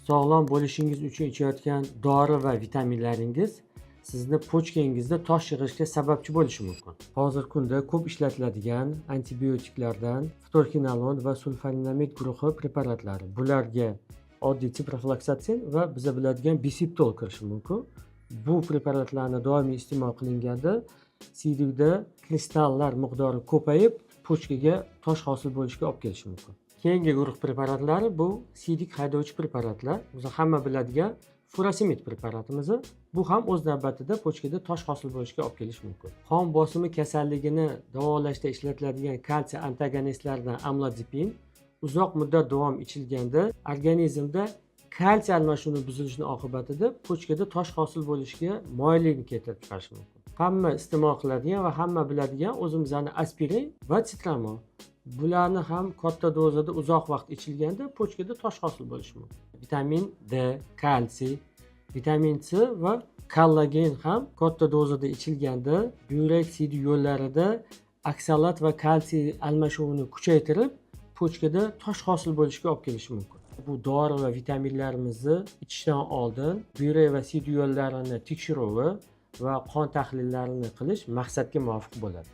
Sog'lom bo'lishingiz uchun ichayotgan dori va vitaminlaringiz sizni pochkangizda tosh yig'ishga sababchi bo'lishi mumkin. Hozirgi kunda ko'p ishlatiladigan antibiotiklardan ftorkinolon va sulfonamid guruhi preparatlari. Bularga oddiy ciprofloksatsin va biza biladigan bisiptol kirishi mumkin. Bu preparatlarni doimiy iste'mol qilinganda siydikda kristallar miqdori ko'payib, pochkaga tosh hosil bo'lishiga olib kelishi mumkin. Keyingi guruh preparatlari bu siydik haydovchi preparatlar. Biz hamma biladigan furosemid preparatimiz. Bu ham o'z navbatida pochkada tosh hosil bo'lishiga olib kelishi mumkin. Qon bosimi kasalligini davolashda ishlatiladigan kalsiy antagonistlaridan amlodipin uzoq muddat davom ichilganda organizmda kalsiy almashuvi buzilishini oqibatida pochkada tosh hosil bo'lishiga moyillikni keltirib chiqarishi mumkin. Hamma iste'mol qiladigan va hamma biladigan o'zimizning aspirin va sitramol. Bularni ham katta dozada uzoq vaqt ichilganda pochkada tosh hosil bo'lishi mumkin. Vitamin D, kalsiy, vitamin C va kollagen ham katta dozada ichilganda buyrak siydik yo'llarida oksalat va kalsiy almashuvini kuchaytirib, pochkada tosh hosil bo'lishiga olib kelishi mumkin. Bu dori va vitaminlarimizni ichishdan oldin buyrak va siydik yo'llarini tekshiruvi va qon tahlillarini qilish maqsadga muvofiq bo'ladi.